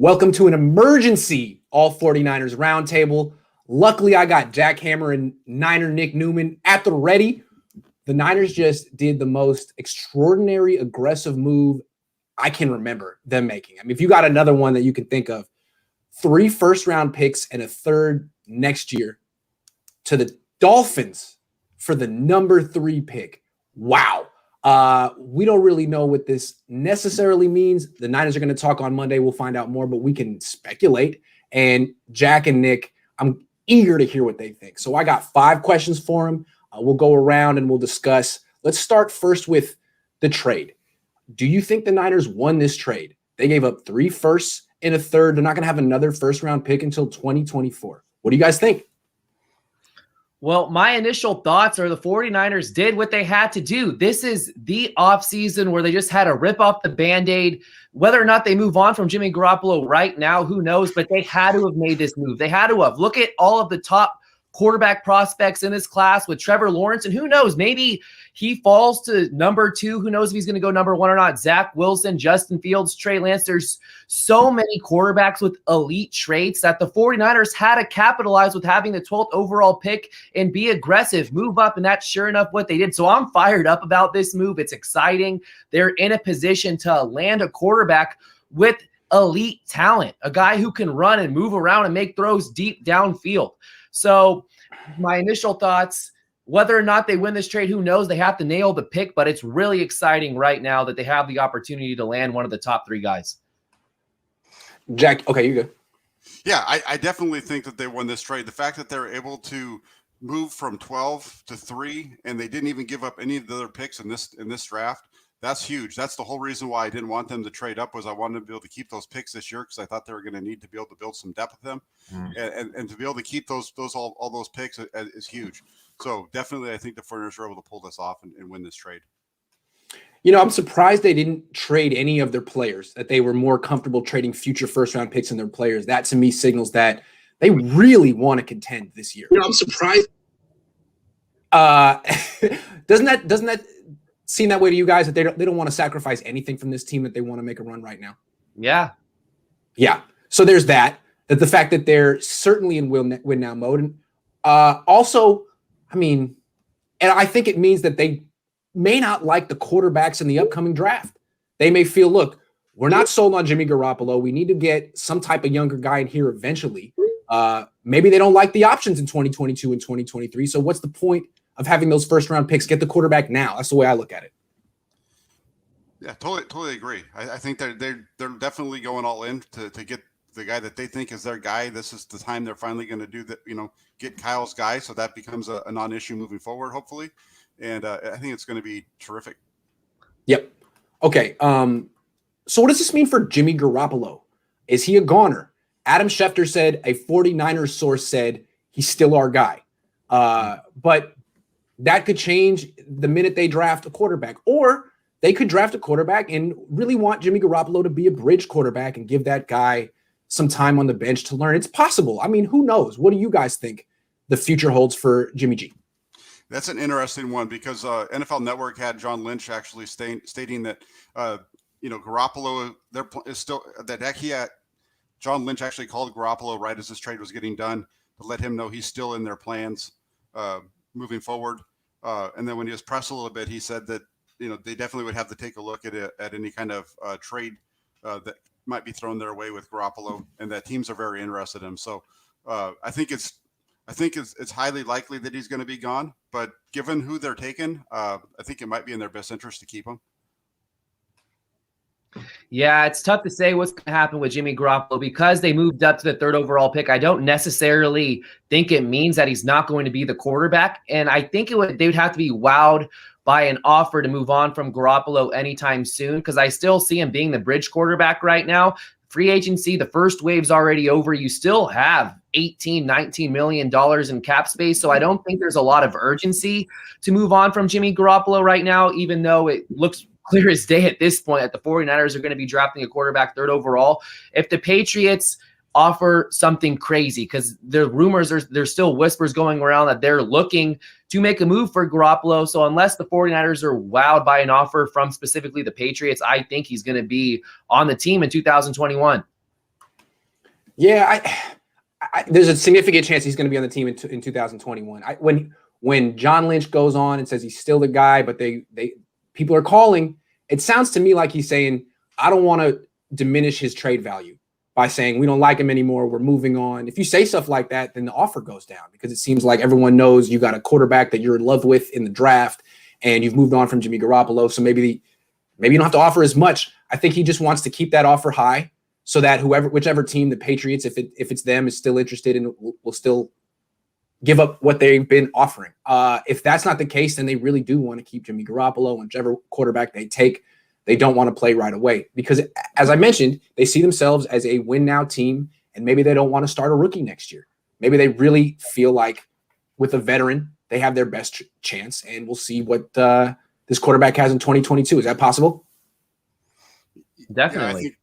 Welcome to an emergency All49ers Roundtable. Luckily, I got Jack Hammer and Niner Nick Newman at the ready. The Niners just did the most extraordinary, aggressive move I can remember them making. I mean, if you got another one that you can think of, 3 first-round picks and a third next year to the Dolphins for the number 3 pick. Wow. We don't really know what this necessarily means. The Niners are going to talk on Monday. We'll find out more, but we can speculate. And Jack and Nick, I'm eager to hear what they think. So I got 5 questions for them. We'll go around and we'll discuss. Let's start first with the trade. Do you think the Niners won this trade? They gave up 3 firsts and a third. They're not going to have another first-round pick until 2024. What do you guys think? Well, my initial thoughts are the 49ers did what they had to do. This is the offseason where they just had to rip off the Band-Aid. Whether or not they move on from Jimmy Garoppolo right now, who knows? But they had to have made this move. They had to have. Look at all of the top quarterback prospects in this class with Trevor Lawrence. And who knows? Maybe he falls to number 2. Who knows if he's going to go number 1 or not? Zach Wilson, Justin Fields, Trey Lance. There's so many quarterbacks with elite traits that the 49ers had to capitalize with having the 12th overall pick and be aggressive, move up. And that's sure enough what they did. So I'm fired up about this move. It's exciting. They're in a position to land a quarterback with elite talent, a guy who can run and move around and make throws deep downfield. So my initial thoughts, whether or not they win this trade, who knows? They have to nail the pick, but it's really exciting right now that they have the opportunity to land one of the top 3 guys. Jack, okay, you go. Yeah, I definitely think that they won this trade. The fact that they're able to move from 12 to 3 and they didn't even give up any of the other picks in this draft, that's huge. That's the whole reason why I didn't want them to trade up, was I wanted to be able to keep those picks this year because I thought they were going to need to be able to build some depth with them. And to be able to keep all those picks is huge. So definitely I think the 49ers were able to pull this off and win this trade. You know, I'm surprised they didn't trade any of their players, that they were more comfortable trading future first-round picks in their players. That, to me, signals that they really want to contend this year. You know, I'm surprised. Doesn't that seem that way to you guys, that they don't want to sacrifice anything from this team, that they want to make a run right now? Yeah. Yeah. So there's that the fact that they're certainly in win now mode. And also, I mean, and I think it means that they may not like the quarterbacks in the upcoming draft. They may feel, look, we're not sold on Jimmy Garoppolo. We need to get some type of younger guy in here eventually. Maybe they don't like the options in 2022 and 2023. So what's the point of having those first-round picks? Get the quarterback now. That's the way I look at it. Yeah, totally agree. I think they're definitely going all in to get the guy that they think is their guy. This is the time they're finally going to do that. Get Kyle's guy, so that becomes a non-issue moving forward, hopefully. And I think it's going to be terrific. Yep. Okay. So what does this mean for Jimmy Garoppolo? Is he a goner? Adam Schefter said, a 49ers source said, he's still our guy. But that could change the minute they draft a quarterback. Or they could draft a quarterback and really want Jimmy Garoppolo to be a bridge quarterback and give that guy some time on the bench to learn. It's possible. I mean, who knows? What do you guys think the future holds for Jimmy G? That's an interesting one because NFL Network had John Lynch actually stating that, Garoppolo is still that John Lynch actually called Garoppolo right as this trade was getting done to let him know he's still in their plans moving forward. And then when he was pressed a little bit, he said that, they definitely would have to take a look at any kind of trade that might be thrown their way with Garoppolo, and that teams are very interested in him. So I think it's highly likely that he's going to be gone, but given who they're taking, I think it might be in their best interest to keep him. Yeah, it's tough to say what's going to happen with Jimmy Garoppolo because they moved up to the 3rd overall pick. I don't necessarily think it means that he's not going to be the quarterback, and I think they would have to be wowed by an offer to move on from Garoppolo anytime soon, because I still see him being the bridge quarterback right now. Free agency, the first wave's already over. You still have $18-19 million in cap space. So I don't think there's a lot of urgency to move on from Jimmy Garoppolo right now, even though it looks clear as day at this point that the 49ers are going to be drafting a quarterback 3rd overall. If the Patriots offer something crazy, because the rumors there's still whispers going around that they're looking to make a move for Garoppolo. So unless the 49ers are wowed by an offer from specifically the Patriots, I think he's going to be on the team in 2021. Yeah, there's a significant chance he's going to be on the team in 2021. When John Lynch goes on and says he's still the guy, but people are calling, it sounds to me like he's saying, I don't want to diminish his trade value by saying we don't like him anymore, we're moving on. If you say stuff like that, then the offer goes down because it seems like everyone knows you got a quarterback that you're in love with in the draft and you've moved on from Jimmy Garoppolo. So maybe you don't have to offer as much. I think he just wants to keep that offer high so that whichever team, the Patriots, if it's them, is still interested and will still give up what they've been offering. If that's not the case, then they really do want to keep Jimmy Garoppolo, and whichever quarterback they take, they don't want to play right away because, as I mentioned, they see themselves as a win-now team, and maybe they don't want to start a rookie next year. Maybe they really feel like with a veteran, they have their best chance, and we'll see what this quarterback has in 2022. Is that possible? Definitely.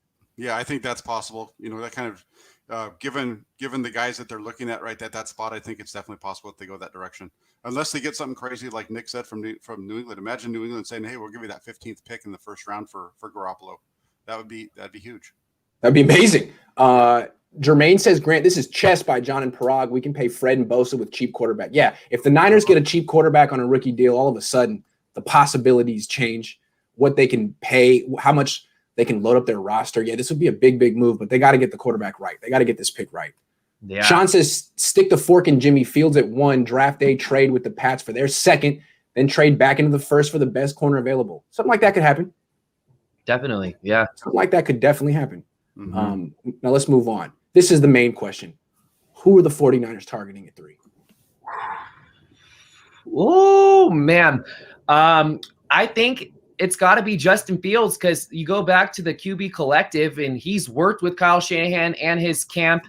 I think that's possible. That kind of given the guys that they're looking at right at that spot, I think it's definitely possible if they go that direction. Unless they get something crazy like Nick said from New England. Imagine New England saying, "Hey, we'll give you that 15th pick in the first round for Garoppolo." That'd be huge. That'd be amazing. Jermaine says, Grant, this is chess by John and Parag. We can pay Fred and Bosa with cheap quarterback. Yeah, if the Niners get a cheap quarterback on a rookie deal, all of a sudden the possibilities change. What they can pay, how much they can load up their roster. Yeah, this would be a big, big move, but they got to get the quarterback right. They got to get this pick right. Yeah. Sean says, stick the fork in Jimmy Fields at 1, draft day, trade with the Pats for their 2nd, then trade back into the 1st for the best corner available. Something like that could happen. Definitely, yeah. Something like that could definitely happen. Mm-hmm. Now let's move on. This is the main question. Who are the 49ers targeting at 3? Oh, man. I think it's got to be Justin Fields because you go back to the QB collective and he's worked with Kyle Shanahan and his camp.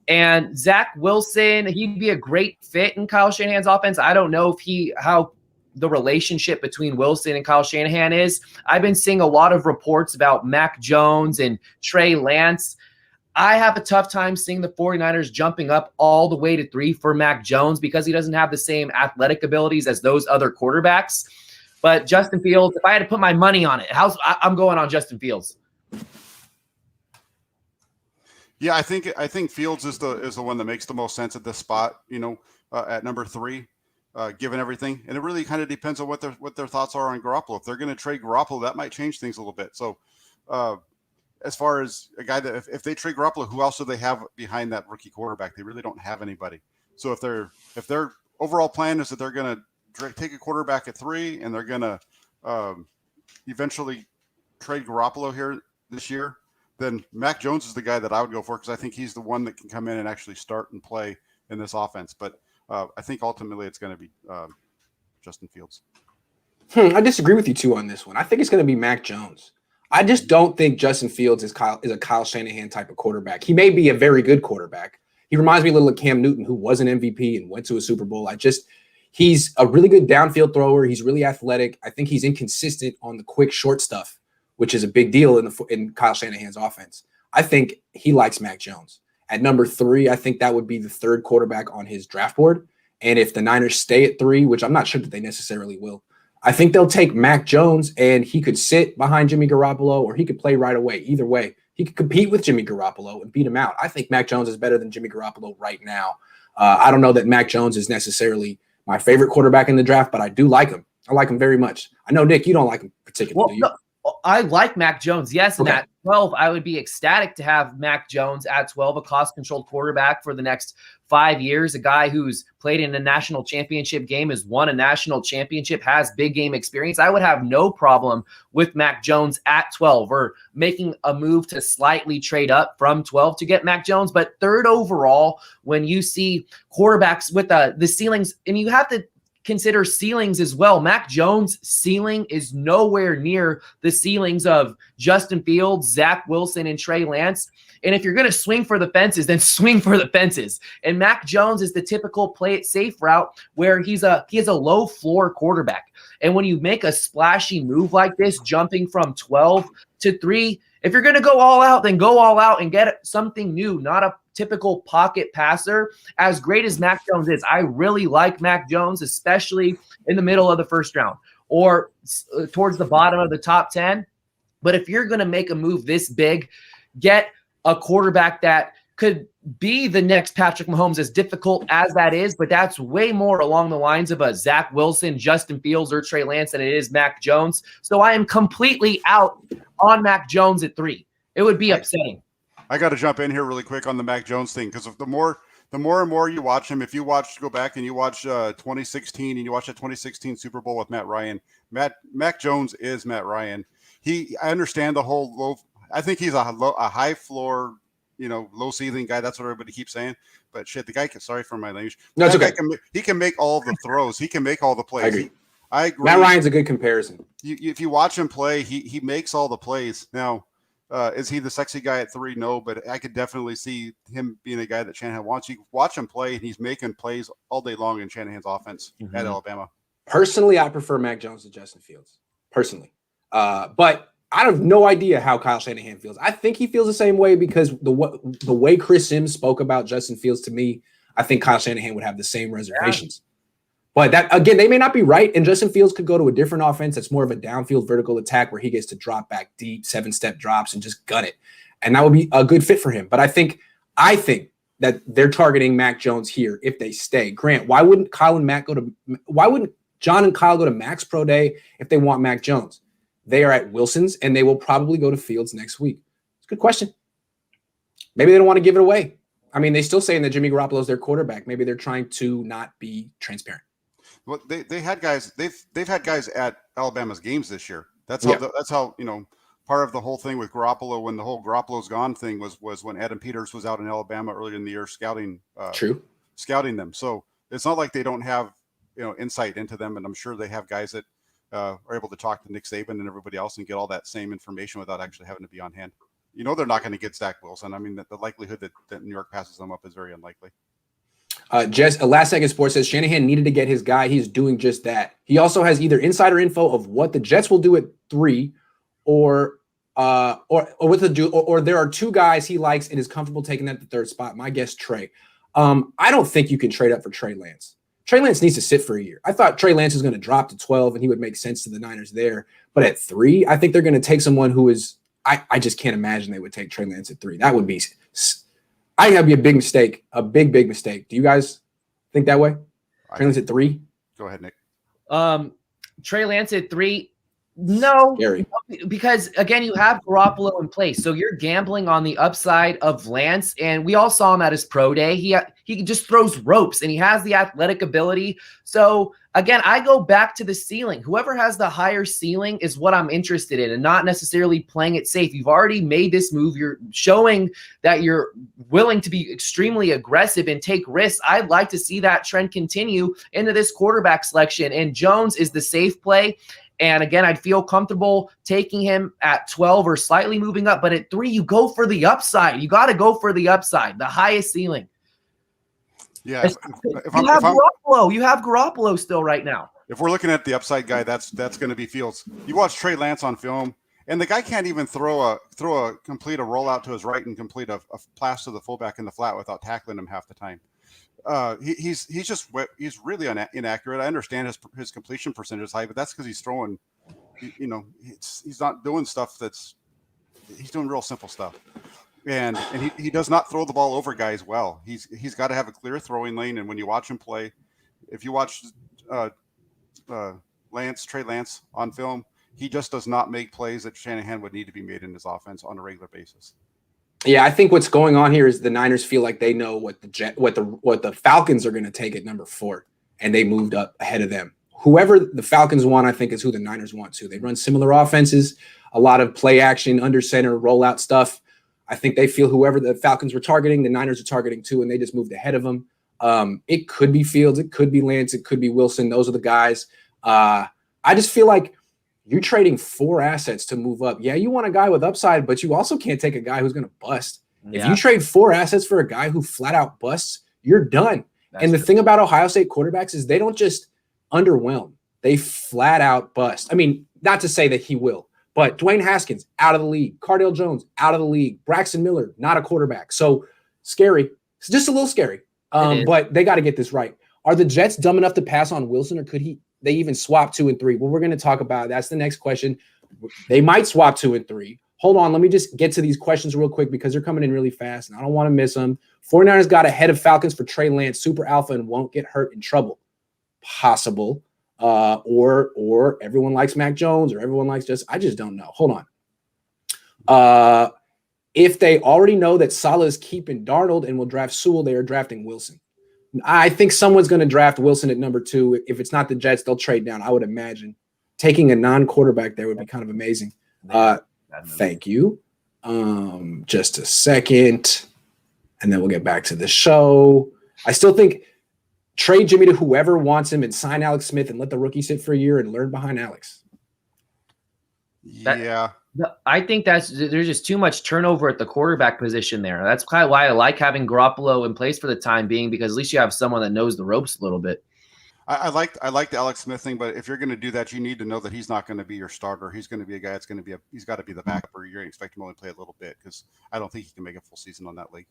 And Zach Wilson, he'd be a great fit in Kyle Shanahan's offense. I don't know how the relationship between Wilson and Kyle Shanahan is. I've been seeing a lot of reports about Mac Jones and Trey Lance. I have a tough time seeing the 49ers jumping up all the way to 3 for Mac Jones because he doesn't have the same athletic abilities as those other quarterbacks. But Justin Fields, if I had to put my money on it, I'm going on Justin Fields. Yeah, I think Fields is the one that makes the most sense at this spot. At number 3, given everything, and it really kind of depends on what their thoughts are on Garoppolo. If they're going to trade Garoppolo, that might change things a little bit. So, as far as a guy that if they trade Garoppolo, who else do they have behind that rookie quarterback? They really don't have anybody. So if their overall plan is that they're going to take a quarterback at 3 and they're going to eventually trade Garoppolo here this year, then Mac Jones is the guy that I would go for because I think he's the one that can come in and actually start and play in this offense. But I think ultimately it's going to be Justin Fields. I disagree with you too on this one. I think it's going to be Mac Jones. I just don't think Justin Fields is a Kyle Shanahan type of quarterback. He may be a very good quarterback. He reminds me a little of Cam Newton, who was an MVP and went to a Super Bowl. He's a really good downfield thrower. He's really athletic. I think he's inconsistent on the quick, short stuff, which is a big deal in Kyle Shanahan's offense. I think he likes Mac Jones. At number 3, I think that would be the 3rd quarterback on his draft board. And if the Niners stay at 3, which I'm not sure that they necessarily will, I think they'll take Mac Jones and he could sit behind Jimmy Garoppolo or he could play right away. Either way, he could compete with Jimmy Garoppolo and beat him out. I think Mac Jones is better than Jimmy Garoppolo right now. I don't know that Mac Jones is necessarily my favorite quarterback in the draft, but I do like him. I like him very much. I know, Nick, you don't like him particularly, do you? No, I like Mac Jones, yes. Okay. And at 12, I would be ecstatic to have Mac Jones at 12, a cost-controlled quarterback for the next 5 years, a guy who's played in a national championship game, has won a national championship, has big game experience. I would have no problem with Mac Jones at 12 or making a move to slightly trade up from 12 to get Mac Jones. But 3rd overall, when you see quarterbacks with the ceilings, and you have to consider ceilings as well. Mac Jones' ceiling is nowhere near the ceilings of Justin Fields, Zach Wilson, and Trey Lance. And if you're going to swing for the fences, then swing for the fences. And Mac Jones is the typical play it safe route where he has a low floor quarterback. And when you make a splashy move like this, jumping from 12 to 3, if you're going to go all out, then go all out and get something new, not a typical pocket passer. As great as Mac Jones is, I really like Mac Jones, especially in the middle of the 1st round or towards the bottom of the top 10. But if you're going to make a move this big, get a quarterback that could be the next Patrick Mahomes, as difficult as that is, but that's way more along the lines of a Zach Wilson, Justin Fields, or Trey Lance than it is Mac Jones. So I am completely out on Mac Jones at 3. It would be upsetting. I got to jump in here really quick on the Mac Jones thing, because the more and more you watch him, if you go back and you watch 2016 and you watch that 2016 Super Bowl with Matt Ryan, Mac Jones is Matt Ryan. I understand the whole low. I think he's a high floor, low ceiling guy. That's what everybody keeps saying. But shit, the guy sorry for my language. No, it's okay. He can make all the throws. He can make all the plays. I agree. Matt Ryan's a good comparison. If you watch him play, he makes all the plays. Now, is he the sexy guy at 3? No, but I could definitely see him being a guy that Shanahan wants. You watch him play, and he's making plays all day long in Shanahan's offense at Alabama. Personally, I prefer Mac Jones to Justin Fields. Personally. But I have no idea how Kyle Shanahan feels. I think he feels the same way, because the way Chris Sims spoke about Justin Fields to me, I think Kyle Shanahan would have the same reservations. Yeah. But that, again, they may not be right, and Justin Fields could go to a different offense that's more of a downfield vertical attack where he gets to drop back deep, 7-step drops, and just gut it. And that would be a good fit for him. But I think that they're targeting Mac Jones here if they stay. Grant, why wouldn't John and Kyle go to Mac's Pro Day if they want Mac Jones? They are at Wilson's, and they will probably go to Fields next week. It's a good question. Maybe they don't want to give it away. I mean, they still saying that Jimmy Garoppolo is their quarterback. Maybe they're trying to not be transparent. Well, they had guys. They've had guys at Alabama's games this year. That's how part of the whole thing with Garoppolo, when the whole Garoppolo's gone thing was when Adam Peters was out in Alabama earlier in the year scouting them. So it's not like they don't have insight into them, and I'm sure they have guys that are able to talk to Nick Saban and everybody else and get all that same information without actually having to be on hand. They're not going to get Zach Wilson. I mean, the likelihood that New York passes them up is very unlikely. Last Second Sports says Shanahan needed to get his guy. He's doing just that. He also has either insider info of what the Jets will do at 3, or what to do, or there are 2 guys he likes and is comfortable taking at the 3rd spot. My guess, Trey. I don't think you can trade up for Trey Lance. Trey Lance needs to sit for a year. I thought Trey Lance was going to drop to 12 and he would make sense to the Niners there. But at 3, I think they're going to take someone who is – I just can't imagine they would take Trey Lance at 3. That would be – I think that'd be a big mistake, a big mistake. Do you guys think that way? Trey Lance at 3? Go ahead, Nick. Trey Lance at 3. No, Gary. Because again, you have Garoppolo in place, so you're gambling on the upside of Lance, and we all saw him at his pro day. He just throws ropes, and he has the athletic ability. So again, I go back to the ceiling. Whoever has the higher ceiling is what I'm interested in, and not necessarily playing it safe. You've already made this move. You're showing that you're willing to be extremely aggressive and take risks. I'd like to see that trend continue into this quarterback selection, and Jones is the safe play. And again, I'd feel comfortable taking him at 12 or slightly moving up. But at 3, you go for the upside. You got to go for the upside, the highest ceiling. Yeah. You have Garoppolo still right now. If we're looking at the upside guy, that's going to be Fields. You watch Trey Lance on film, and the guy can't even complete a rollout to his right and complete a pass to the fullback in the flat without tackling him half the time. He's really inaccurate. I understand his completion percentage is high, but that's because he's throwing, he's not doing stuff he's doing real simple stuff. And he does not throw the ball over guys well. He's got to have a clear throwing lane. And when you watch him play, if you watch Trey Lance on film, he just does not make plays that Shanahan would need to be made in his offense on a regular basis. Yeah, I think what's going on here is the Niners feel like they know what the Falcons are going to take at number 4, and they moved up ahead of them. Whoever the Falcons want, I think, is who the Niners want to. They run similar offenses, a lot of play action, under center, rollout stuff. I think they feel whoever the Falcons were targeting, the Niners are targeting too, and they just moved ahead of them. It could be Fields, it could be Lance, it could be Wilson. Those are the guys. I just feel like you're trading 4 assets to move up. Yeah, you want a guy with upside, but you also can't take a guy who's going to bust. Yeah. If you trade 4 assets for a guy who flat out busts, you're done. And the thing about Ohio State quarterbacks is they don't just underwhelm. They flat out bust. I mean, not to say that he will, but Dwayne Haskins, out of the league. Cardale Jones, out of the league. Braxton Miller, not a quarterback. So scary. It's just a little scary. But they got to get this right. Are the Jets dumb enough to pass on Wilson, or could they even swap 2 and 3? Well, we're going to talk about it. That's the next question. They might swap 2 and 3, hold on. Let me just get to these questions real quick because they're coming in really fast, and I don't want to miss them. 49ers got ahead of Falcons for Trey Lance, super alpha, and won't get hurt in trouble. Possible. Or everyone likes Mac Jones, or everyone likes I just don't know. Hold on. If they already know that Saleh is keeping Darnold and will draft Sewell, they are drafting Wilson. I think someone's going to draft Wilson at number 2. If it's not the Jets, they'll trade down, I would imagine. Taking a non-quarterback there would be kind of amazing. Thank you. Just a second, and then we'll get back to the show. I still think trade Jimmy to whoever wants him and sign Alex Smith and let the rookie sit for a year and learn behind Alex. Yeah. I think there's just too much turnover at the quarterback position there. That's kind of why I like having Garoppolo in place for the time being, because at least you have someone that knows the ropes a little bit. I like the Alex Smith thing, but if you're going to do that, you need to know that he's not going to be your starter. He's going to be a guy that's going to be he's got to be the backup, or you're going to expect him to only play a little bit, because I don't think he can make a full season on that league.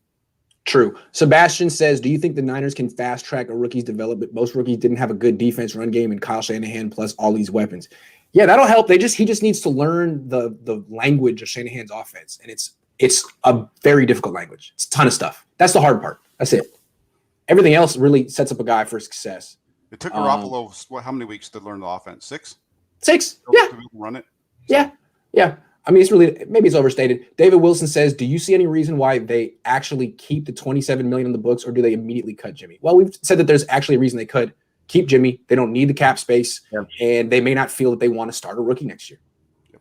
True. Sebastian says, do you think the Niners can fast track a rookie's development? Most rookies didn't have a good defense run game, and Kyle Shanahan plus all these weapons. Yeah, that'll help. He just needs to learn the language of Shanahan's offense, and it's a very difficult language. It's a ton of stuff. That's the hard part. That's it. Everything else really sets up a guy for success. It took Garoppolo how many weeks to learn the offense? 6? 6. Yeah. To run it. So. Yeah. I mean, maybe it's overstated. David Wilson says, do you see any reason why they actually keep the $27 million in the books, or do they immediately cut Jimmy? Well, we've said that there's actually a reason they could keep Jimmy. They don't need the cap space, and they may not feel that they want to start a rookie next year,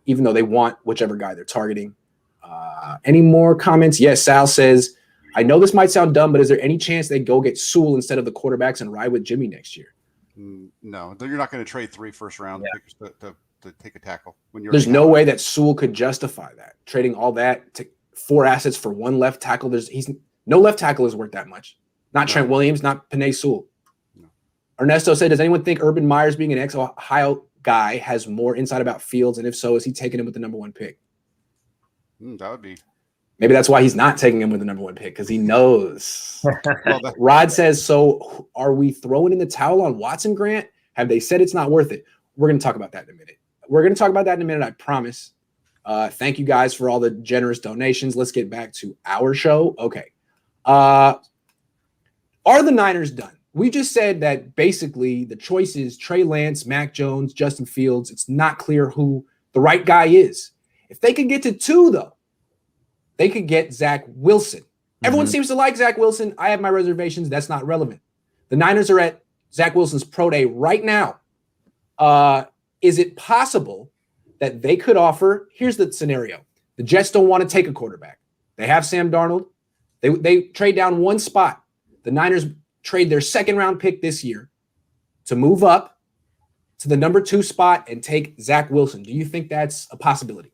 even though they want whichever guy they're targeting. Any more comments? Yes, Sal says, I know this might sound dumb, but is there any chance they go get Sewell instead of the quarterbacks and ride with Jimmy next year? No, you're not going to trade 3 first-round pickers to take a tackle. There's no way that Sewell could justify that, trading all that to 4 assets for 1 left tackle. No left tackle is worth that much. Not Trent Williams, not Penei Sewell. No. Ernesto said, does anyone think Urban Meyer's being an ex-Ohio guy has more insight about Fields? And if so, is he taking him with the number 1 pick? That would be. Maybe that's why he's not taking him with the number 1 pick, because he knows. Rod says, so are we throwing in the towel on Watson, Grant? Have they said it's not worth it? We're going to talk about that in a minute. I promise. Thank you guys for all the generous donations. Let's get back to our show. Okay. Are the Niners done? We just said that basically the choice is Trey Lance, Mac Jones, Justin Fields. It's not clear who the right guy is. If they could get to 2, though, they could get Zach Wilson. Everyone seems to like Zach Wilson. I have my reservations. That's not relevant. The Niners are at Zach Wilson's pro day right now. Is it possible that they could offer? Here's the scenario. The Jets don't want to take a quarterback. They have Sam Darnold. They trade down 1 spot. The Niners trade their 2nd-round pick this year to move up to the number 2 spot and take Zach Wilson. Do you think that's a possibility?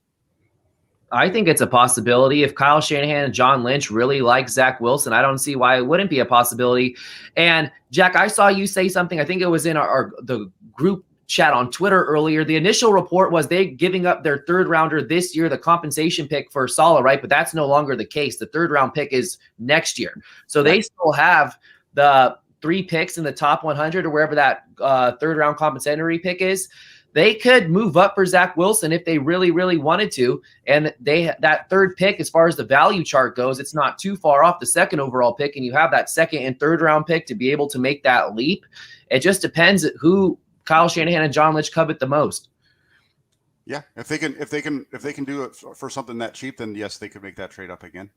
I think it's a possibility. If Kyle Shanahan and John Lynch really like Zach Wilson, I don't see why it wouldn't be a possibility. And Jack, I saw you say something. I think it was in the group chat on Twitter earlier. The initial report was they giving up their 3rd rounder this year, the compensation pick for Saleh, right? But that's no longer the case. The 3rd round pick is next year. So they still have the 3 picks in the top 100 or wherever that 3rd round compensatory pick is. They could move up for Zach Wilson if they really, really wanted to. And that 3rd pick, as far as the value chart goes, it's not too far off the 2nd overall pick. And you have that 2nd and 3rd round pick to be able to make that leap. It just depends who Kyle Shanahan and John Lynch covet the most. Yeah, if they can do it for something that cheap, then yes, they could make that trade up again.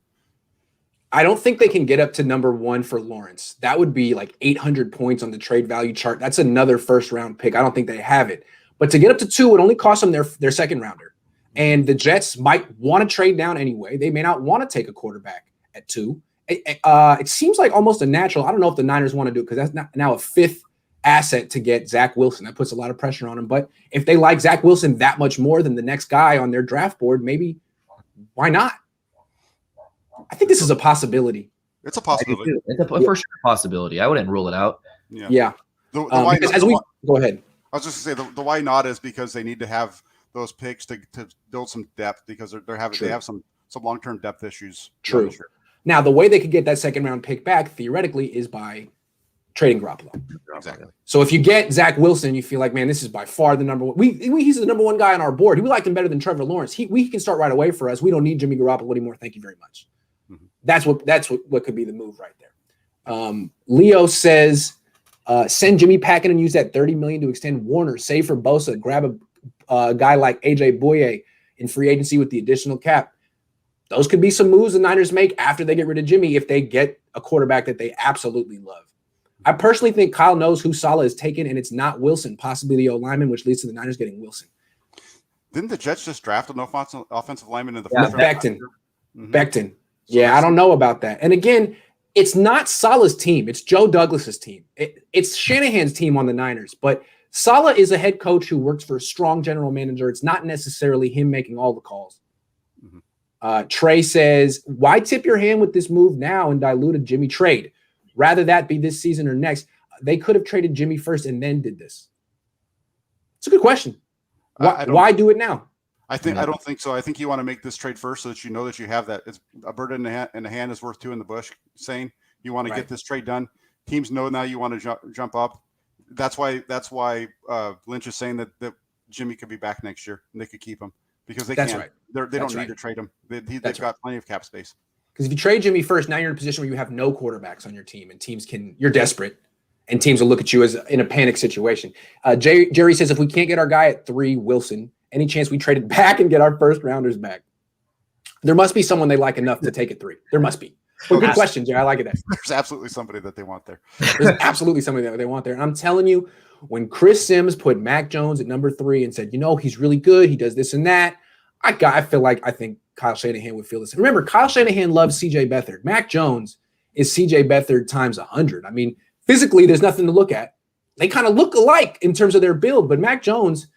I don't think they can get up to number 1 for Lawrence. That would be like 800 points on the trade value chart. That's another 1st-round pick. I don't think they have it. But to get up to 2 would only cost them their 2nd rounder. And the Jets might want to trade down anyway. They may not want to take a quarterback at 2. It seems like almost a natural. I don't know if the Niners want to do it because that's now a 5th asset to get Zach Wilson. That puts a lot of pressure on him. But if they like Zach Wilson that much more than the next guy on their draft board, maybe why not? I think this is a possibility. It's a possibility. It's a for sure possibility. I wouldn't rule it out. Yeah. Go ahead. I was just going to say the why not is because they need to have those picks to build some depth because they have some long-term depth issues. True. Now, the way they could get that 2nd-round pick back theoretically is by trading Garoppolo. Exactly. So if you get Zach Wilson, you feel like, man, this is by far the number one. He's the number one guy on our board. We liked him better than Trevor Lawrence. We can start right away for us. We don't need Jimmy Garoppolo anymore. Thank you very much. Mm-hmm. That's what could be the move right there. Leo says, send Jimmy packing and use that $30 million to extend Warner. Save for Bosa. Grab a guy like AJ Bouye in free agency with the additional cap. Those could be some moves the Niners make after they get rid of Jimmy if they get a quarterback that they absolutely love. I personally think Kyle knows who Saleh is taking, and it's not Wilson, possibly the O-lineman, which leads to the Niners getting Wilson. Didn't the Jets just draft an offensive lineman in the first round? Becton. Mm-hmm. Becton. Yeah, I don't know about that. And again, it's not Saleh's team. It's Joe Douglas's team. It's Shanahan's team on the Niners. But Saleh is a head coach who works for a strong general manager. It's not necessarily him making all the calls. Mm-hmm. Trey says, why tip your hand with this move now and dilute a Jimmy trade? Rather that be this season or next. They could have traded Jimmy first and then did this. It's a good question. Why do it now? I don't think so. I think you want to make this trade first so that you know that you have that. It's a bird in the hand is worth two in the bush saying. You want to get this trade done. Teams know now you want to jump up. That's why Lynch is saying that Jimmy could be back next year and they could keep him because they can't. Right. They don't need to trade him. They've got plenty of cap space. Because if you trade Jimmy first, now you're in a position where you have no quarterbacks on your team, and you're desperate, and teams will look at you as in a panic situation. Jerry says, if we can't get our guy at 3, Wilson, any chance we trade it back and get our first rounders back? There must be someone they like enough to take it 3. There must be. Well, good question, Jerry. I like it. There's absolutely somebody that they want there. There's absolutely somebody that they want there. And I'm telling you, when Chris Sims put Mac Jones at number 3 and said, he's really good, he does this and that, I think Kyle Shanahan would feel this. Remember, Kyle Shanahan loves C.J. Beathard. Mac Jones is C.J. Beathard times 100. I mean, physically, there's nothing to look at. They kind of look alike in terms of their build, but Mac Jones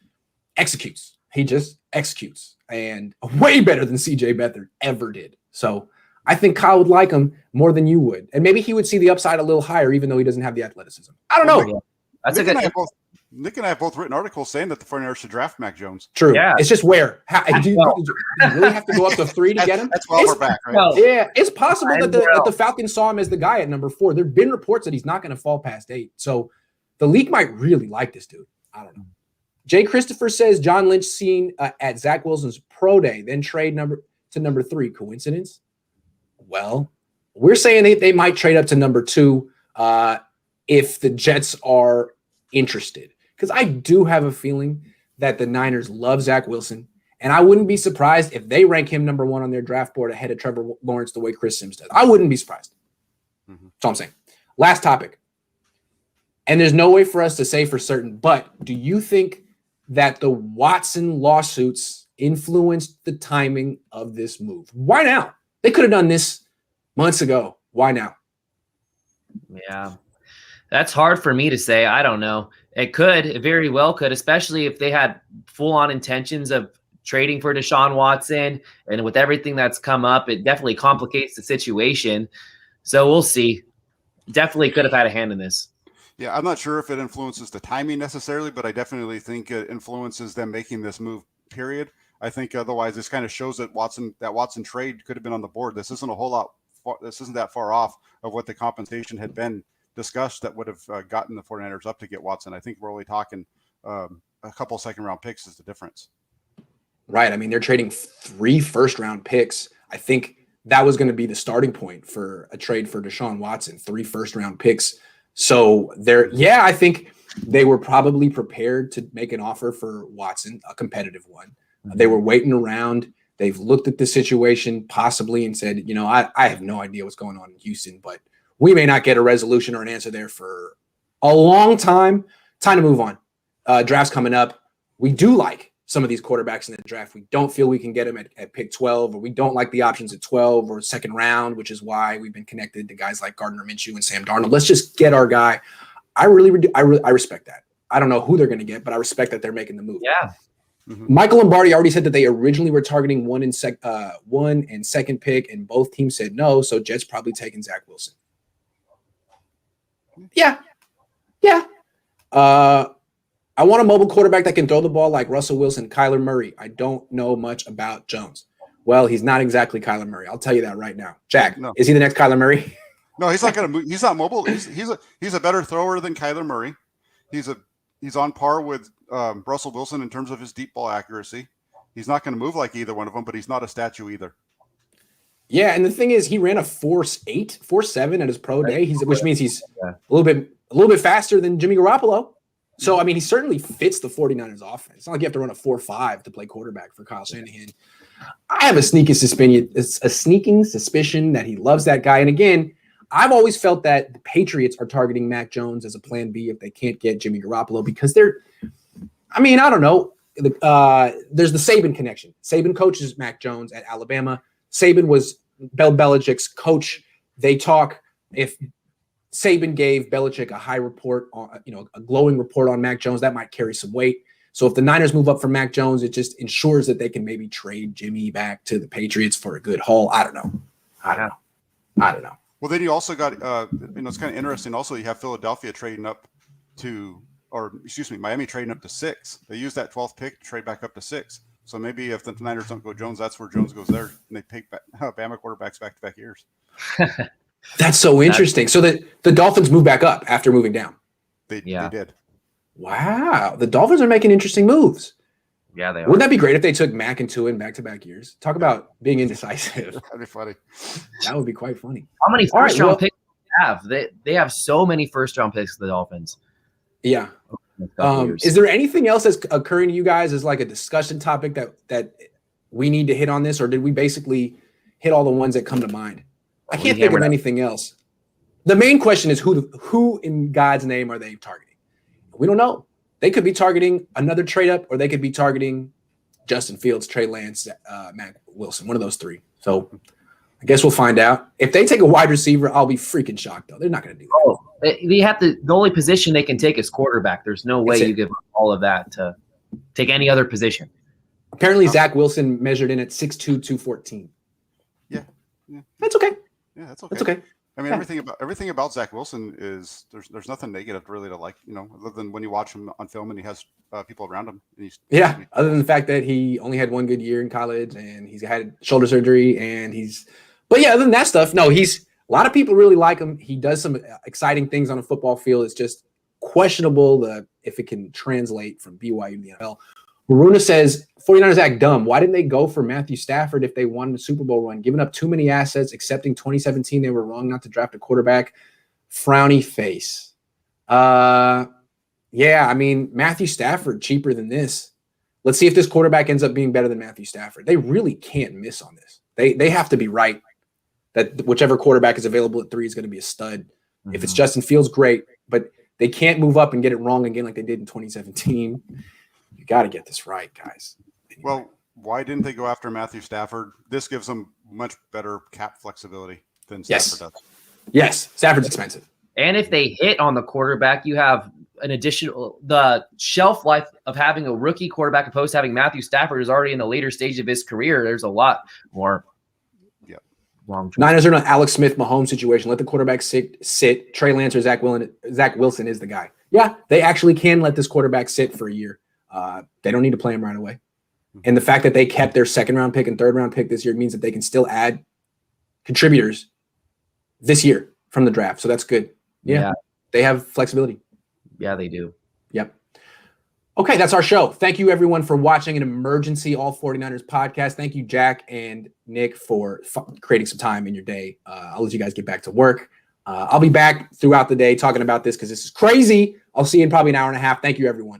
executes. He just executes, and way better than C.J. Beathard ever did. So I think Kyle would like him more than you would, and maybe he would see the upside a little higher, even though he doesn't have the athleticism. I don't know. That's Nick and I have both written articles saying that the 49ers should draft Mac Jones. True. Yeah. It's just where. Do you really have to go up to 3 to get him? That's why we're back, right? Yeah, it's possible that the Falcons saw him as the guy at number 4. There have been reports that he's not going to fall past 8. So the league might really like this dude. I don't know. Jay Christopher says John Lynch seen at Zach Wilson's pro day, then trade number 3. Coincidence? Well, we're saying they might trade up to number 2 if the Jets are interested. Because I do have a feeling that the Niners love Zach Wilson, and I wouldn't be surprised if they rank him number 1 on their draft board ahead of Trevor Lawrence the way Chris Sims does. I wouldn't be surprised. Mm-hmm. That's all I'm saying. Last topic. And there's no way for us to say for certain, but do you think that the Watson lawsuits influenced the timing of this move? Why now? They could have done this months ago. Why now? Yeah. That's hard for me to say. I don't know. It very well could, especially if they had full-on intentions of trading for Deshaun Watson. And with everything that's come up, it definitely complicates the situation. So we'll see. Definitely could have had a hand in this. Yeah, I'm not sure if it influences the timing necessarily, but I definitely think it influences them making this move, period. I think otherwise this kind of shows that Watson trade could have been on the board. This isn't that far off of what the compensation had been discussed that would have gotten the 49ers up to get Watson. I think we're only talking a couple second-round picks is the difference. Right. I mean, they're trading 3 first-round picks. I think that was going to be the starting point for a trade for Deshaun Watson, 3 first-round picks. So I think they were probably prepared to make an offer for Watson, a competitive one. They were waiting around. They've looked at the situation possibly and said, I have no idea what's going on in Houston, but we may not get a resolution or an answer there for a long time. Time to move on. Draft's coming up. We do like some of these quarterbacks in the draft. We don't feel we can get them at pick 12, or we don't like the options at 12 or second round, which is why we've been connected to guys like Gardner Minshew and Sam Darnold. Let's just get our guy. I respect that. I don't know who they're going to get, but I respect that they're making the move. Yeah. Mm-hmm. Michael Lombardi already said that they originally were targeting 1 and 2nd pick, and both teams said no. So Jets probably taking Zach Wilson. Yeah. I want a mobile quarterback that can throw the ball like Russell Wilson, Kyler Murray. I don't know much about Jones. Well, he's not exactly Kyler Murray. I'll tell you that right now. Jack, Is he the next Kyler Murray? No, he's not going to move. He's not mobile. He's a better thrower than Kyler Murray. He's on par with Russell Wilson in terms of his deep ball accuracy. He's not going to move like either one of them, but he's not a statue either. Yeah, and the thing is, he ran a 4.8, 4.7 at his pro day. Which means he's a little bit faster than Jimmy Garoppolo. So I mean, he certainly fits the 49ers offense. It's not like you have to run a 4.5 to play quarterback for Kyle Shanahan. I have a sneaking suspicion that he loves that guy. And again, I've always felt that the Patriots are targeting Mac Jones as a plan B if they can't get Jimmy Garoppolo because I don't know. There's the Saban connection. Saban coaches Mac Jones at Alabama. Saban was Bill Belichick's coach. They talk. If Saban gave Belichick a high report on, a glowing report on Mac Jones, that might carry some weight. So if the Niners move up for Mac Jones, it just ensures that they can maybe trade Jimmy back to the Patriots for a good haul. I don't know. Well, then you also got, it's kind of interesting. Also, you have Philadelphia trading up Miami trading up to 6. They use that 12th pick to trade back up to 6. So maybe if the Niners don't go Jones, that's where Jones goes there, and they pick Bama quarterbacks back-to-back years. That's so interesting. So the Dolphins move back up after moving down. They did. Wow. The Dolphins are making interesting moves. Yeah, they are. Wouldn't that be great if they took Mac and Tua in back-to-back years? Talk about being indecisive. That'd be funny. That would be quite funny. How many first-round picks do they have? They have so many first-round picks, the Dolphins. Yeah. Is there anything else that's occurring to you guys as like a discussion topic that we need to hit on this, or did we basically hit all the ones that come to mind? I can't think of anything else. The main question is who in God's name are they targeting? We don't know. They could be targeting another trade up, or they could be targeting Justin Fields, Trey Lance, Mac Wilson, one of those three. So I guess we'll find out. If they take a wide receiver, I'll be freaking shocked, though. They're not going to do that. Oh, the only position they can take is quarterback. There's no way you give all of that to take any other position. Apparently, Zach Wilson measured in at 6'2", 214. Yeah. That's okay. Yeah, that's okay. That's okay. I mean, everything about Zach Wilson is there's nothing negative really to like, other than when you watch him on film and he has people around him. And other than the fact that he only had one good year in college and he's had shoulder surgery but other than that stuff, no, a lot of people really like him. He does some exciting things on a football field. It's just questionable if it can translate from BYU to the NFL. Maruna says, 49ers act dumb. Why didn't they go for Matthew Stafford if they won the Super Bowl run? Giving up too many assets, accepting 2017 they were wrong not to draft a quarterback. Frowny face. I mean, Matthew Stafford, cheaper than this. Let's see if this quarterback ends up being better than Matthew Stafford. They really can't miss on this. They have to be right that whichever quarterback is available at 3 is going to be a stud. Mm-hmm. If it's Justin Fields, great. But they can't move up and get it wrong again like they did in 2017. You got to get this right, guys. Anyway. Well, why didn't they go after Matthew Stafford? This gives them much better cap flexibility than Stafford does. Yes, Stafford's expensive. And if they hit on the quarterback, you have the shelf life of having a rookie quarterback opposed to having Matthew Stafford is already in the later stage of his career. There's a lot more long-term. Niners are in an Alex Smith Mahomes situation. Let the quarterback sit. Trey Lance or Zach Wilson is the guy. Yeah, they actually can let this quarterback sit for a year. They don't need to play him right away. And the fact that they kept their second-round pick and third-round pick this year means that they can still add contributors this year from the draft. So that's good. Yeah. They have flexibility. Yeah, they do. Yep. Okay, that's our show. Thank you, everyone, for watching an emergency All49ers podcast. Thank you, Jack and Nick, for creating some time in your day. I'll let you guys get back to work. I'll be back throughout the day talking about this because this is crazy. I'll see you in probably an hour and a half. Thank you, everyone.